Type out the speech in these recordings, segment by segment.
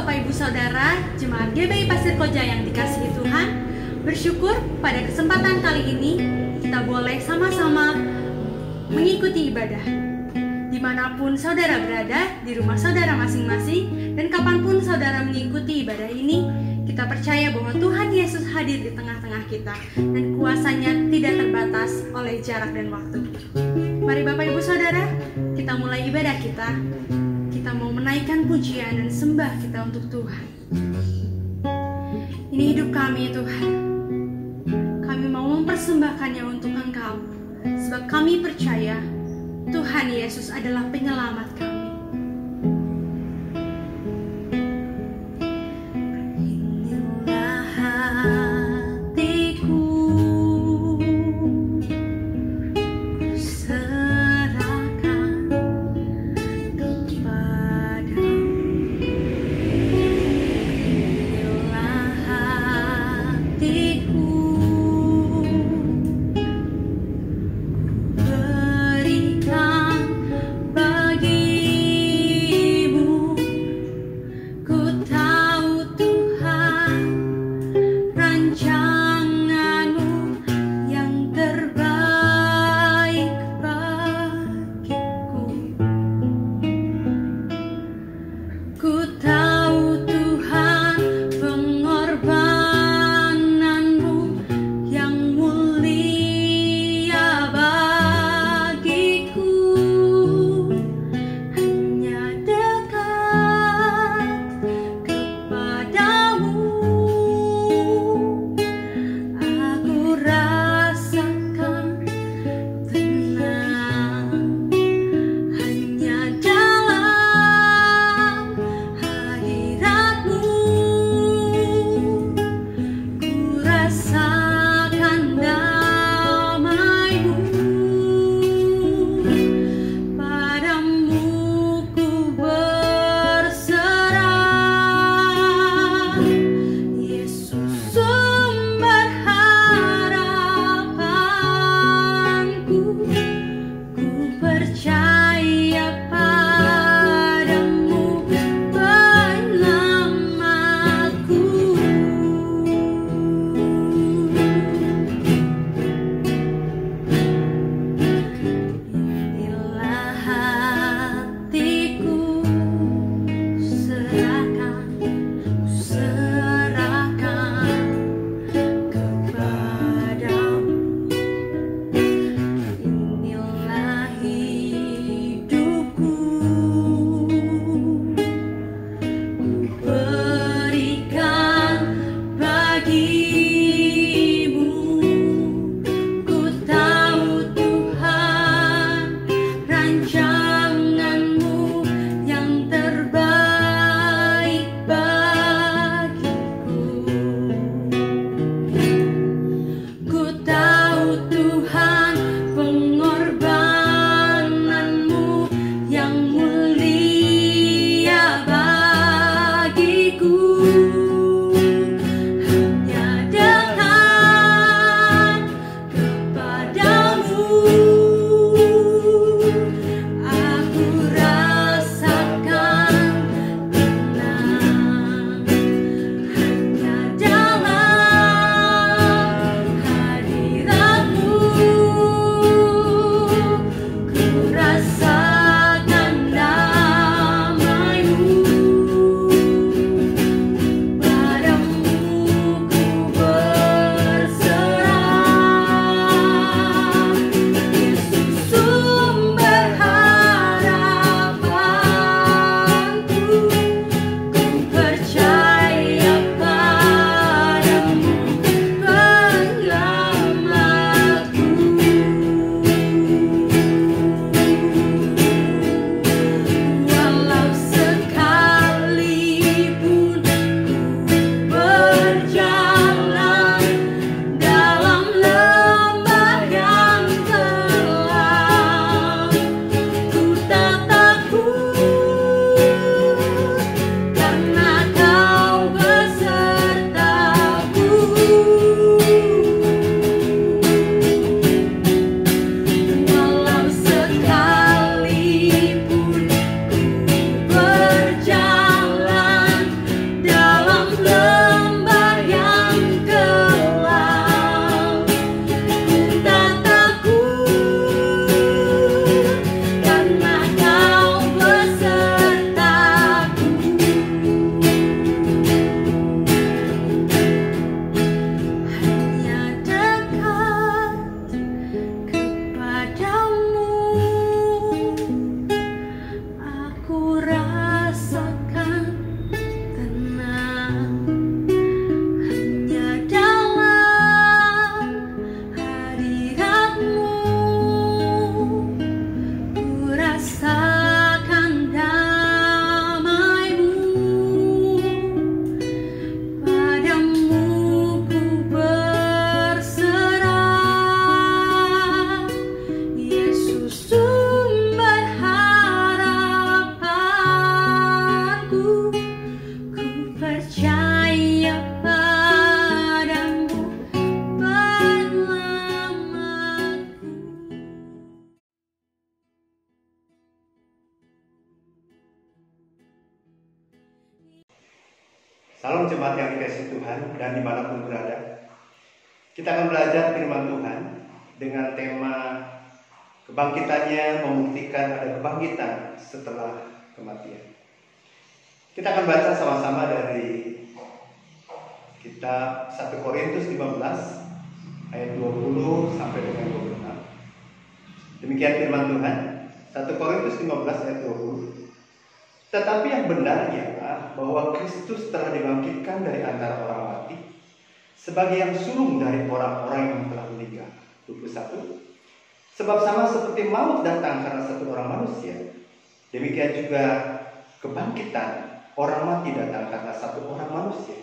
Bapak Ibu Saudara, Jemaat GBI Pasir Koja yang dikasihi Tuhan, bersyukur pada kesempatan kali ini kita boleh sama-sama mengikuti ibadah. Dimanapun saudara berada, di rumah saudara masing-masing, dan kapanpun saudara mengikuti ibadah ini, kita percaya bahwa Tuhan Yesus hadir di tengah-tengah kita, dan kuasanya tidak terbatas oleh jarak dan waktu. Mari Bapak Ibu Saudara, kita mulai ibadah kita. Kita mau menaikkan pujian dan sembah kita untuk Tuhan. Ini hidup kami Tuhan. Kami mau mempersembahkannya untuk Engkau, sebab kami percaya Tuhan Yesus adalah penyelamat kami. Inilah hatiku, kuserahkan kepadamu. Inilah hatiku, berikan bagimu. Ku tahu Tuhan, rancanganmu yang terbaik bagiku. Ku tahu Tuhan, pengorbananmu yang mulia bagiku. Hanya dekat kepadamu aku rasakan tenang. Hanya dalam hadiratmu ku rasakan damai-Mu. Padamu ku berserah, Yesus sumber harapanku. Ku percaya padamu, penyelamatku. jemaat yang dikasihi Tuhan dan dimanapun berada, kita akan belajar firman Tuhan dengan tema kebangkitannya membuktikan ada kebangkitan setelah kematian. Kita akan baca sama-sama dari kitab 1 Korintus 15 ayat 20 sampai dengan 26. Demikian firman Tuhan, 1 Korintus 15 ayat 20. Tetapi yang benar ialah bahwa Kristus telah dibangkitkan dari antara orang mati sebagai yang sulung dari orang-orang yang telah meninggal. 21. Sebab sama seperti maut datang karena satu orang manusia, demikian juga kebangkitan orang mati datang karena satu orang manusia.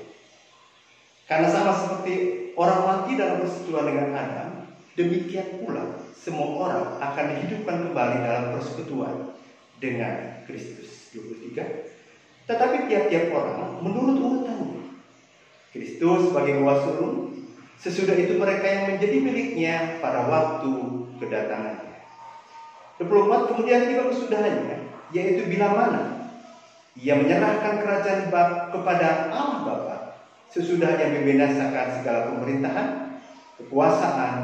Karena sama seperti orang mati dalam persekutuan dengan Adam, demikian pula semua orang akan dihidupkan kembali dalam persekutuan dengan Kristus. 23. Tetapi tiap-tiap orang menurut urutannya. Kristus sebagai buah sulung, sesudah itu mereka yang menjadi miliknya pada waktu kedatangannya. 24. Kemudian tiba kesudahannya, yaitu bila mana ia menyerahkan kerajaan kepada Allah Bapa, sesudah ia membinasakan segala pemerintahan, kekuasaan,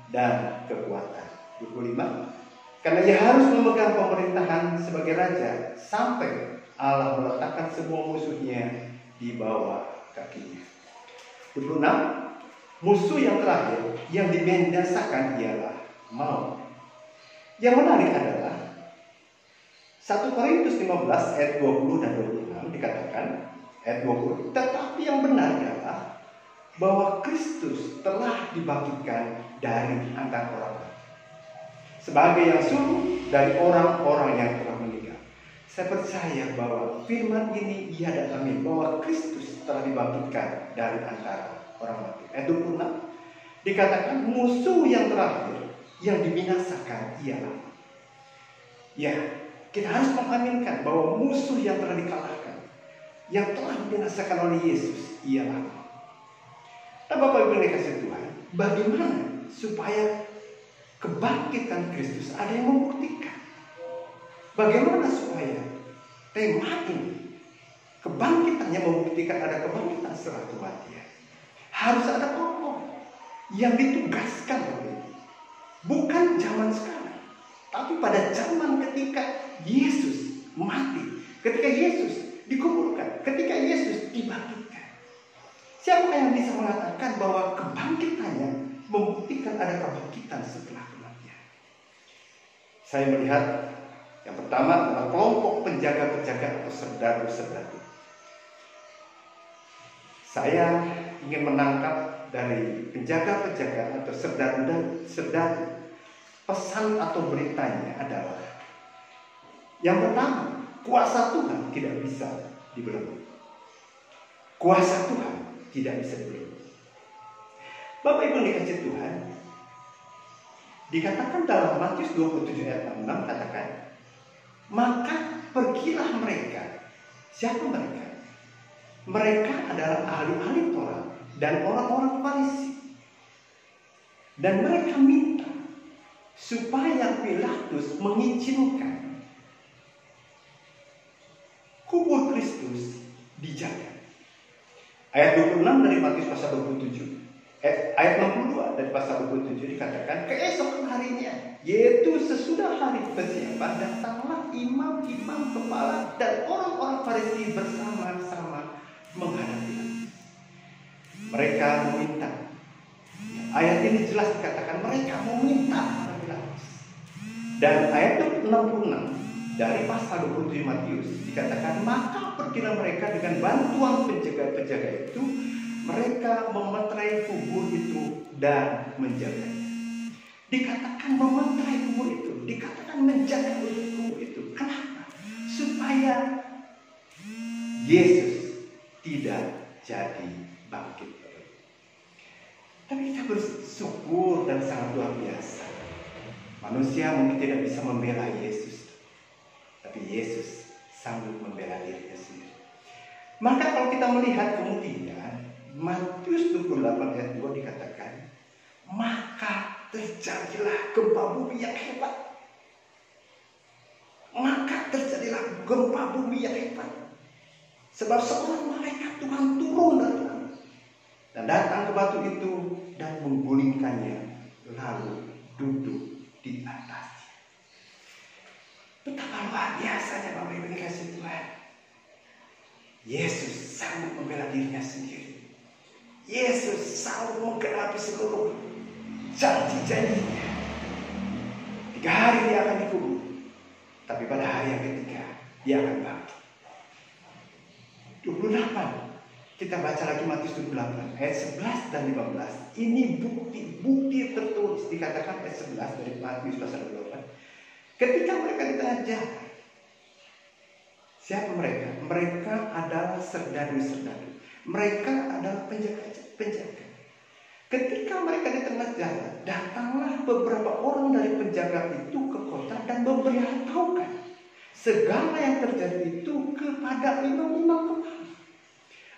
dan kekuatan. 25. Karena ia harus memegang pemerintahan sebagai raja sampai Allah meletakkan semua musuhnya di bawah kakinya. 26. Musuh yang terakhir yang dibinasakan ialah maut. Yang menarik adalah 1 Korintus 15 ayat 20 dan 26 dikatakan ayat 20. Tetapi yang benar adalah bahwa Kristus telah dibangkitkan dari antara orang mati sebagai yang sulung dari orang-orang yang telah meninggal. Saya percaya bahwa firman ini ia dan amin, bahwa Kristus telah dibangkitkan dari antara orang mati. Ayat 26 dikatakan musuh yang terakhir yang dibinasakan ialah. Ya, kita harus mengaminkan bahwa musuh yang telah dikalahkan, yang telah dibinasakan oleh Yesus ialah. Nah, Bapak Ibu yang dikasihi Tuhan, bagaimana supaya kebangkitan Kristus ada yang membuktikan? Bagaimana supaya tema ini kebangkitannya membuktikan ada kebangkitan setelah kematian? Harus ada tokoh yang ditugaskan oleh itu. Bukan zaman sekarang, tapi pada zaman ketika Yesus mati, ketika Yesus dikuburkan, ketika Yesus dibangkitkan. Siapa yang bisa mengatakan bahwa kebangkitannya membuktikan ada kebangkitan setelah kematian? Saya melihat yang pertama adalah kelompok penjaga-penjaga atau serdaru-serdaru. Saya ingin menangkap dari penjaga-penjaga atau serdaru pesan atau beritanya adalah yang pertama, kuasa Tuhan tidak bisa dibelenggu. Kuasa Tuhan tidak bisa dibelenggu. Bapak Ibu dikasih Tuhan, dikatakan dalam Matius 27 ayat 6 katakan, maka pergilah mereka. Siapa mereka? Mereka adalah ahli-ahli Taurat dan orang-orang Farisi. Dan mereka minta supaya Pilatus mengizinkan kubur Kristus dijaga. Ayat 26 dari Matius pasal 27. Ayat 62 dari pasal 27 dikatakan, keesokan harinya, yaitu sesudah hari persiapan, datanglah imam-imam kepala dan orang-orang Farisi bersama-sama menghadap Pilatus. Mereka meminta. Ayat ini jelas dikatakan mereka meminta Pilatus. Dan ayat 66 dari pasal 27 Matius dikatakan, maka pergilah mereka dengan bantuan penjaga-penjaga itu. Mereka memeterai kubur itu dan menjaganya. Dikatakan memeterai kubur itu, dikatakan menjaga kubur itu. Kenapa? Supaya Yesus tidak jadi bangkit. Tapi kita bersyukur dan sangat luar biasa. Manusia mungkin tidak bisa membela Yesus, tapi Yesus sanggup membela dirinya sendiri. Maka kalau kita melihat kemudian Matius 28 ayat 2 dikatakan, maka terjadilah gempa bumi yang hebat. Maka terjadilah gempa bumi yang hebat. Sebab seorang malaikat Tuhan turun dari langit dan datang ke batu itu dan menggulingkannya, lalu duduk di atasnya. Betapa luar biasanya Bapak Ibu dikasih Tuhan. Yesus sanggup membela dirinya sendiri. Yesus sanggup menggenapi seluruh janji-janjinya. 3 hari dia akan dikubur, tapi pada hari yang ketiga dia akan bangkit. 28 kita baca lagi Matius 28 ayat 11 dan 15. Ini bukti tertulis, dikatakan ayat 11 dari Matius pasal 28. Ketika mereka di tengah jalan, siapa mereka? Mereka adalah serdadu-serdadu. Mereka adalah penjaga. Ketika mereka di tengah jalan, datanglah beberapa orang dari penjaga itu ke kota dan memberitahukan segala yang terjadi itu kepada imam-imam kepala.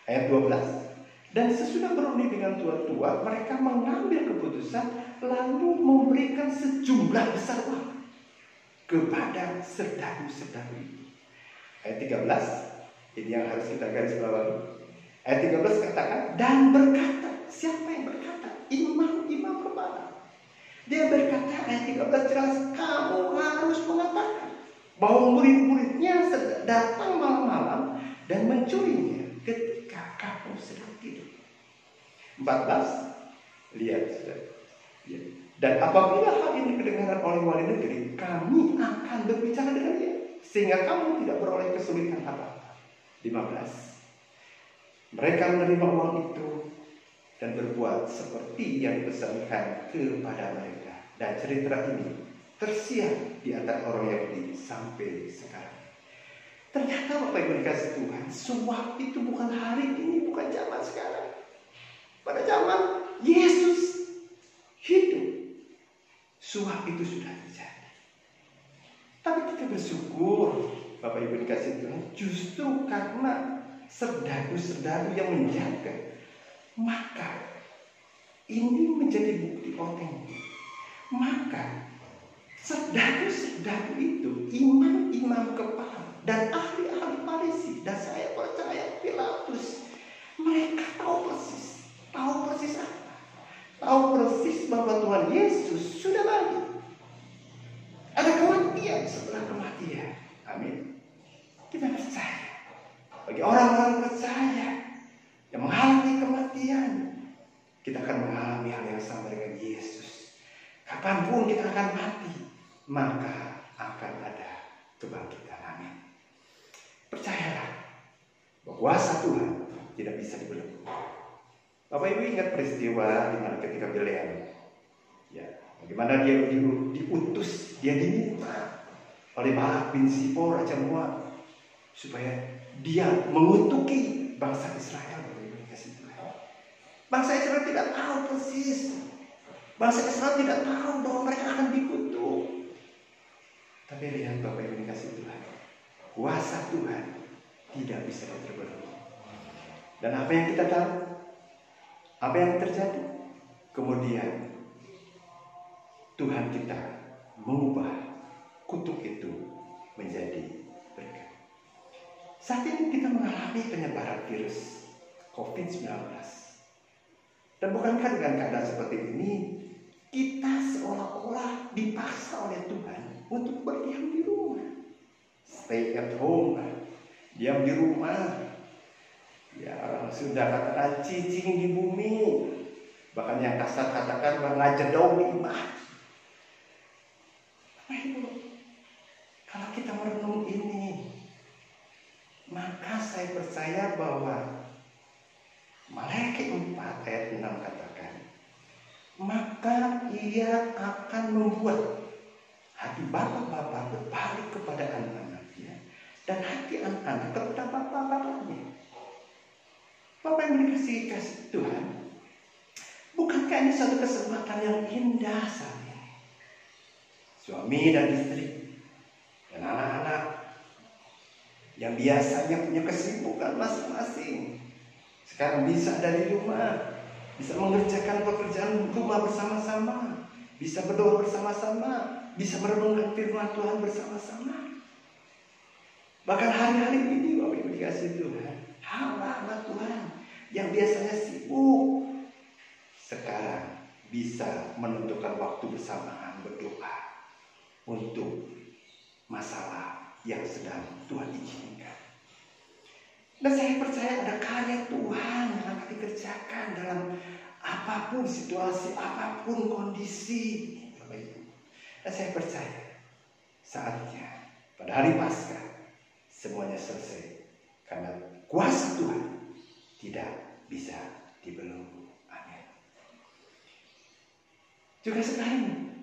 Ayat 12. Dan sesudah berundi dengan tua-tua, mereka mengambil keputusan lalu memberikan sejumlah besar uang kepada serdadu-serdadu itu. Ayat 13, ini yang harus kita garis bawahi. Ayat 13 katakan, dan berkata, siapa yang berkata? Imam-imam kepala. Dia berkata, ayat 13 jelas, kamu harus mengatakan bahwa murid-muridnya datang malam-malam dan mencurinya ketika kamu sedang tidur. 14, lihat sudah. Dan apabila hal ini kedengaran oleh wali negeri, kami akan berbicara dengan dia, sehingga kamu tidak beroleh kesulitan apa-apa. 15. Mereka menerima uang itu dan berbuat seperti yang dipesankan kepada mereka. Dan cerita ini tersiar di antara orang Yahudi sampai sekarang. Ternyata Bapak Ibu dikasih Tuhan, suap itu bukan hari ini, bukan zaman sekarang. Pada zaman Yesus hidup, suap itu sudah terjadi. Tapi kita bersyukur Bapak Ibu dikasih Tuhan, justru karena serdadu-serdadu yang menjaga, maka ini menjadi bukti otentik. Maka serdadu-serdadu itu, imam-imam kepala dan ahli-ahli Farisi, dan saya percaya Pilatus, mereka tahu persis apa? Tahu persis bahwa Tuhan Yesus sudah bangkit. Ada kematian setelah kematian. Amin. Kita percaya. Bagi orang-orang percaya yang mengalami kematian, kita akan mengalami hal yang sama dengan Yesus. Kapanpun kita akan mati, maka akan ada kebangkitan. Amin. Percayalah bahwa kuasa Tuhan tidak bisa dibelenggu. Bapak Ibu ingat peristiwa di mana ketika Bileam, ya, bagaimana dia diutus, dia diminta oleh Balak bin Sipor, Raja Moab, supaya dia mengutuki bangsa Israel. Bangsa Israel tidak tahu persis. Bangsa Israel tidak tahu bahwa mereka akan dikutuk. Tapi lihat Bapak Ibu dikasih Tuhan, kuasa Tuhan tidak bisa terbelenggu. Dan apa yang kita tahu? Apa yang terjadi? Kemudian Tuhan kita mengubah kutuk itu menjadi berkat. Saat ini kita mengalami penyebaran virus COVID-19. Dan bukankah dengan keadaan seperti ini, kita seolah-olah dipaksa oleh Tuhan untuk berdiam di rumah. Stay at home, diam di rumah. Ya, sudah katakan cicing di bumi. Bahkan yang kasar katakan mengajedau di imah. Kalau kita merenung ini, maka saya percaya bahwa Malaikat 4 ayat 6 katakan, maka ia akan membuat hati bapak-bapak berbalik kepada anak-anaknya, dan hati anak-anak kepada bapak-bapaknya. Bapak yang dikasih Tuhan, bukankah ini satu kesempatan yang indah saat ini? Suami dan istri dan anak-anak yang biasanya punya kesibukan masing-masing, sekarang bisa dari rumah, bisa mengerjakan pekerjaan rumah bersama-sama, bisa berdoa bersama-sama, bisa merenungkan firman Tuhan bersama-sama. Bahkan hari-hari ini Bapak Ibu dikasih Tuhan, hamba Tuhan yang biasanya sibuk, sekarang bisa menentukan waktu bersamaan berdoa untuk masalah yang sedang Tuhan izinkan. Dan saya percaya ada karya Tuhan yang akan dikerjakan dalam apapun situasi, apapun kondisi. Dan saya percaya saatnya pada hari Paskah semuanya selesai, karena kuasa Tuhan tidak bisa dibelenggu. Amin. Juga sekarang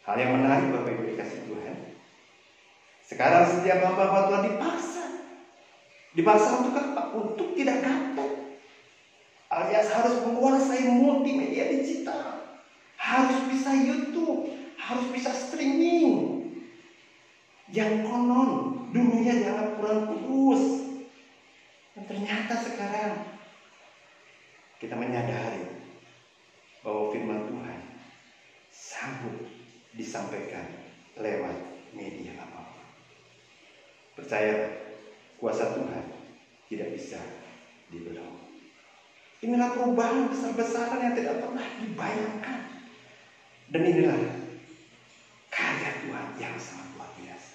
hal yang menarik Bapak Ibu dikasih Tuhan, sekarang setiap hamba-hamba Tuhan dipaksa untuk apa? Untuk tidak kapok, alias harus menguasai multimedia digital, harus bisa YouTube, harus bisa streaming. Yang konon dulunya jangan kurang kudus, dan ternyata sekarang kita menyadari bahwa firman Tuhan sanggup disampaikan lewat media apapun. Percaya, kuasa Tuhan tidak bisa dibelenggu. Inilah perubahan besar-besaran yang tidak pernah dibayangkan, dan inilah karya Tuhan yang sangat luar biasa.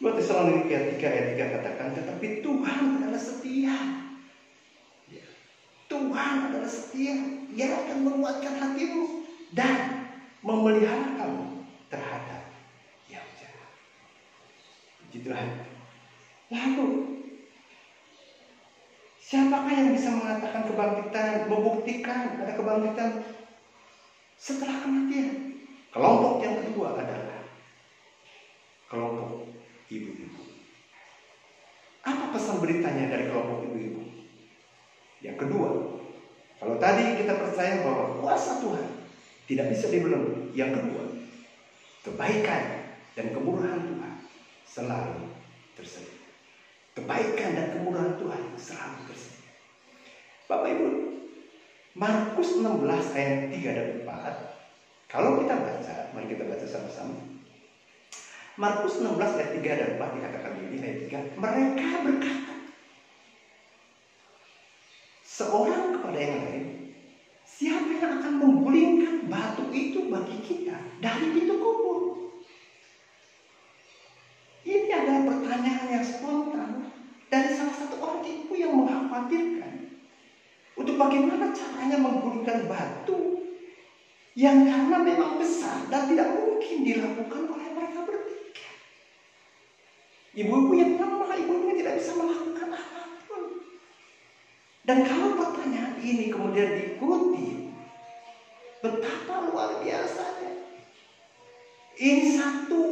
2 Tesalonika 3 ayat 3 katakan, tetapi Tuhan adalah setia. Tuhan adalah setia, Dia akan menguatkan hatimu dan memelihara kamu terhadap yang jahat. Puji Tuhan. Lalu, siapakah yang bisa mengatakan kebangkitan, membuktikan ada kebangkitan setelah kematian? Kelompok yang kedua adalah kelompok ibu-ibu. Apa pesan beritanya dari kelompok ibu-ibu? Yang kedua, kalau tadi kita percaya bahwa kuasa Tuhan tidak bisa dibelenggu. Yang kedua, kebaikan dan kemurahan Tuhan selalu tersedia. Kebaikan dan kemurahan Tuhan selalu tersedia. Bapak Ibu, Markus 16 ayat 3 dan 4. Kalau kita baca, mari kita baca sama-sama. Markus 16 ayat 3 dan 4 dikatakan begini, ayat 3. Mereka berkata seorang kepada yang lain, siapa yang akan menggulingkan batu itu bagi kita dari pintu kubur? Ini adalah pertanyaan yang spontan dari salah satu orang ibu yang mengkhawatirkan untuk bagaimana caranya menggulingkan batu yang karena memang besar dan tidak mungkin dilakukan oleh mereka bertiga. Ibu-ibu yang lemah, ibu-ibu tidak bisa melakukan apapun. Dan kalau pertanyaan ini kemudian diikuti, betapa luar biasanya. Ini satu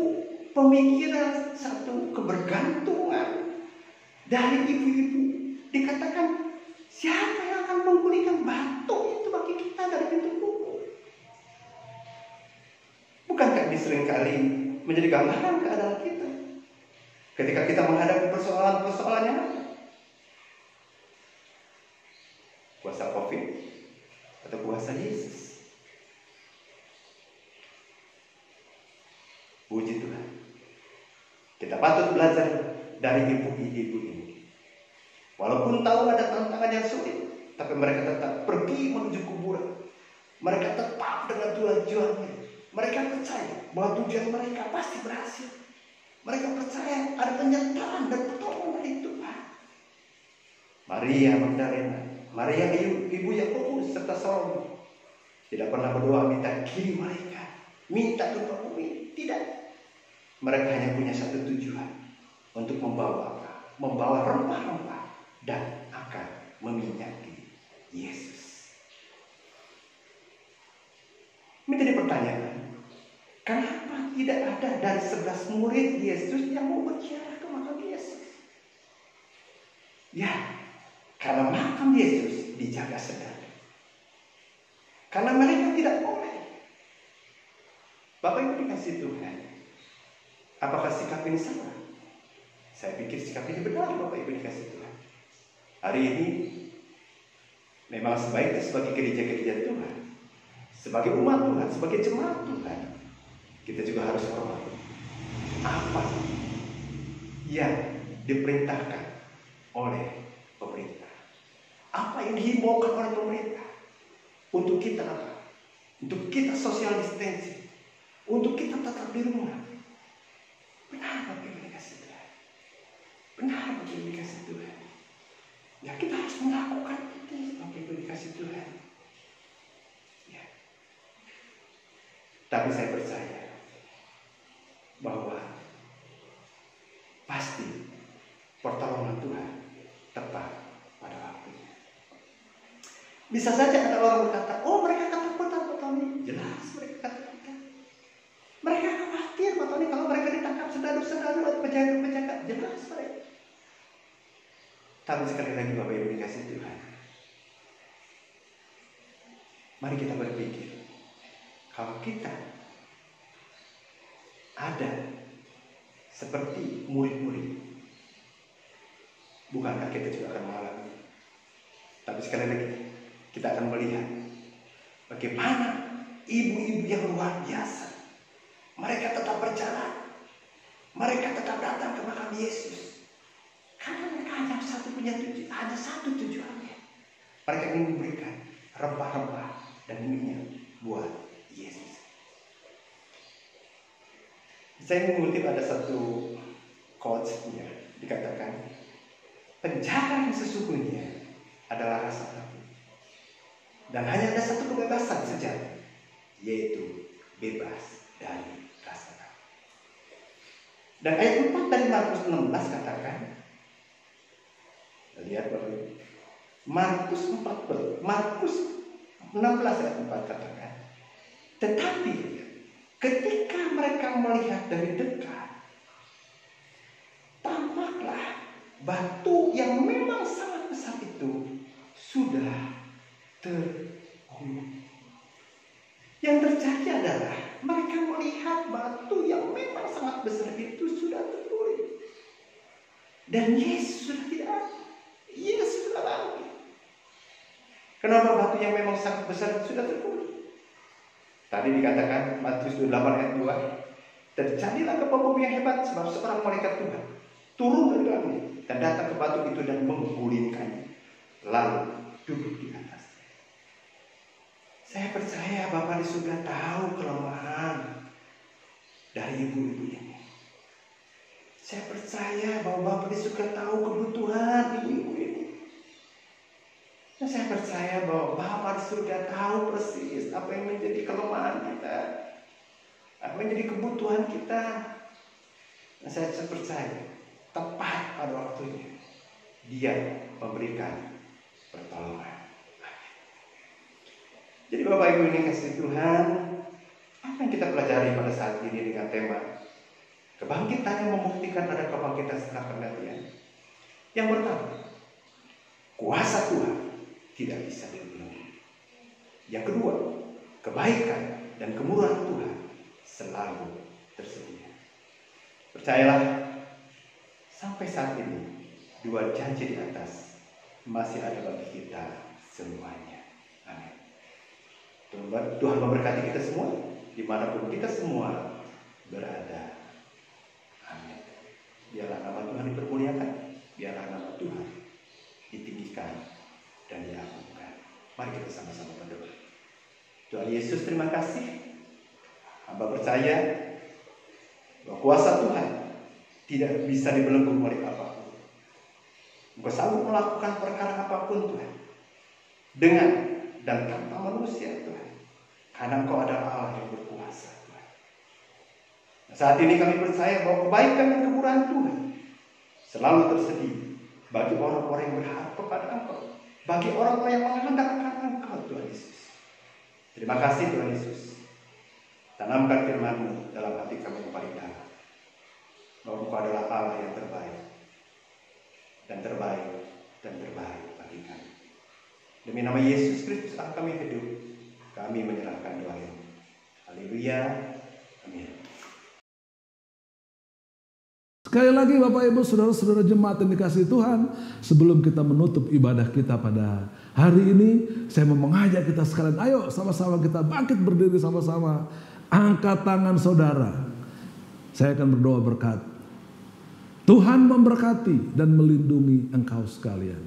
pemikiran, satu kebergantungan dari ibu-ibu. Dikatakan, siapa yang akan menggulingkan batu itu bagi kita dari pintu kubur? Bukankah ini seringkali menjadi gambaran keadaan kita ketika kita menghadapi persoalan-persoalan yang ada? Kuasa COVID atau kuasa Yesus? Puji Tuhan, kita patut belajar dari ibu-ibu ini. Walaupun tahu ada tantangan yang sulit, tapi mereka tetap pergi menuju kuburan. Mereka tetap dengan tujuannya. Mereka percaya bahwa tujuan mereka pasti berhasil. Mereka percaya ada penyertaan dan pertolongan dari Tuhan. Maria Magdalena, Maria ibu Yakobus serta Salome tidak pernah berdoa minta kirim mereka, minta ke bumi. Tidak. Mereka hanya punya satu tujuan, untuk membawa apa? Membawa rempah-rempah dan akan meminyaki Yesus. Menjadi pertanyaan, kenapa tidak ada dari 11 murid Yesus yang mau berziarah ke makam Yesus? Ya, karena makam Yesus dijaga sedang. Karena mereka tidak boleh. Bapak Ibu dikasih Tuhan, apakah sikap ini salah? Saya pikir sikap ini benar, Bapak Ibu dikasih Tuhan. Hari ini memang sebaiknya sebagai gereja-gereja Tuhan, sebagai umat Tuhan, sebagai jemaat Tuhan, kita juga harus hormati apa yang diperintahkan oleh pemerintah. Apa yang dihimbaukan oleh pemerintah? Untuk kita apa? Untuk kita social distancing, untuk kita tetap di rumah. Benar bagi yang dikasih Tuhan. Benar bagi yang dikasih Tuhan. Ya kita harus melakukan itu bagi yang dikasih Tuhan. Ya. Tapi saya percaya bahwa pasti pertolongan Tuhan tepat pada waktunya. Bisa saja ada orang berkata, oh mereka ketakutan Pak Tony. Jelas mereka ketakutan. Mereka khawatir Pak Tony kalau mereka ditangkap sendadu-sendadu atau penjaga-penjaga. Jelas mereka. Tapi sekali lagi Bapak Ibu dikasih Tuhan, mari kita berpikir, kalau kita ada seperti murid-murid, bukankah kita juga akan mengalami? Tapi sekali lagi kita akan melihat bagaimana ibu-ibu yang luar biasa, mereka tetap berjalan, mereka tetap datang ke makam Yesus. Karena mereka hanya satu tujuannya. Mereka ingin memberikan rempah-rempah dan minyak buat Yesus. Saya mengutip ada satu quotes-nya, dikatakan, penjara yang sesungguhnya adalah rasa takut. Dan hanya ada satu kebebasan sejati, yaitu bebas dari rasa takut. Dan ayat 4 dari Markus 16 katakan, lihat Bapak Ibu, Markus 16 ayat 4 katakan, tetapi ketika mereka melihat dari dekat, tampaklah batu yang memang sangat besar itu sudah tergulung. Yang terjadi adalah mereka melihat batu yang memang sangat besar itu sudah tergulung. Dan Yesus sudah tidak ada. Yesus sudah lagi. Kenapa batu yang memang sangat besar sudah tergulung? Tadi dikatakan Matius 8 ayat 2, terjadilah gempa bumi yang hebat sebab seorang malaikat Tuhan turun dari langit dan datang ke batu itu dan menggulingkannya, lalu duduk di atasnya. Saya percaya Bapa di surga tahu kelemahan dari ibu-ibu ini. Saya percaya bahwa Bapa di surga tahu kebutuhan ibu-ibu ini. Dan saya percaya bahwa Bapa di surga tahu persis apa yang menjadi kelemahan kita, apa yang menjadi kebutuhan kita. Dan saya percaya tepat pada waktunya Dia memberikan pertolongan. Jadi Bapak Ibu ini kasih Tuhan, apa yang kita pelajari pada saat ini dengan tema kebangkitan yang membuktikan ada kebangkitan setelah kematian. Yang pertama, kuasa Tuhan tidak bisa dibelenggu. Yang kedua, kebaikan dan kemurahan Tuhan selalu tersedia. Percayalah, sampai saat ini dua janji di atas masih ada bagi kita semuanya. Amin. Tuhan memberkati kita semua dimanapun kita semua berada. Amin. Biarlah nama Tuhan dipermuliakan, biarlah nama Tuhan ditinggikan dan diagungkan. Mari kita sama-sama berdoa. Tuhan Yesus, terima kasih. Hamba percaya bahwa kuasa Tuhan tidak bisa dibelenggu oleh apapun. Engkau sanggup melakukan perkara apapun Tuhan, dengan dan tanpa manusia Tuhan, karena Engkau adalah Allah yang berkuasa Tuhan. Nah, saat ini kami percaya bahwa kebaikan dan kemurahan Tuhan selalu tersedia bagi orang-orang yang berharap kepada Engkau, bagi orang-orang yang mengandalkan Engkau Tuhan Yesus. Terima kasih Tuhan Yesus. Tanamkan firman-Mu dalam hati kami yang paling dalam, bahwa Engkau adalah Allah yang terbaik dan terbaik dan terbaik bagi kami. Demi nama Yesus Kristus yang kami hidup, kami menyerahkan doa ini. Haleluya. Amin. Sekali lagi Bapak Ibu saudara-saudara jemaat yang dikasihi Tuhan, sebelum kita menutup ibadah kita pada hari ini, saya mau mengajak kita sekalian, ayo sama-sama kita bangkit berdiri sama-sama, angkat tangan saudara. Saya akan berdoa berkat. Tuhan memberkati dan melindungi engkau sekalian.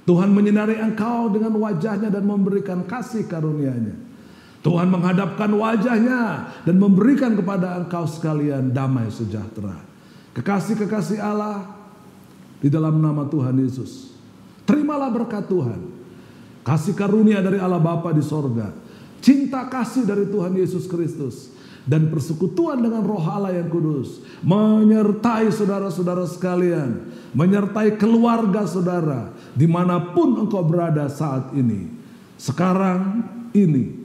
Tuhan menyinari engkau dengan wajahnya dan memberikan kasih karunia-Nya. Tuhan menghadapkan wajahnya dan memberikan kepada engkau sekalian damai sejahtera. Kekasih-kekasih Allah di dalam nama Tuhan Yesus. Terimalah berkat Tuhan. Kasih karunia dari Allah Bapa di sorga. Cinta kasih dari Tuhan Yesus Kristus. Dan persekutuan dengan Roh Allah yang kudus menyertai saudara-saudara sekalian, menyertai keluarga saudara dimanapun engkau berada saat ini, sekarang ini,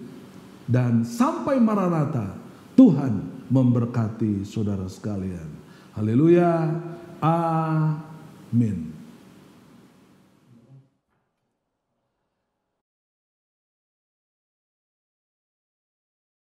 dan sampai Maranatha. Tuhan memberkati saudara sekalian. Haleluya, amin.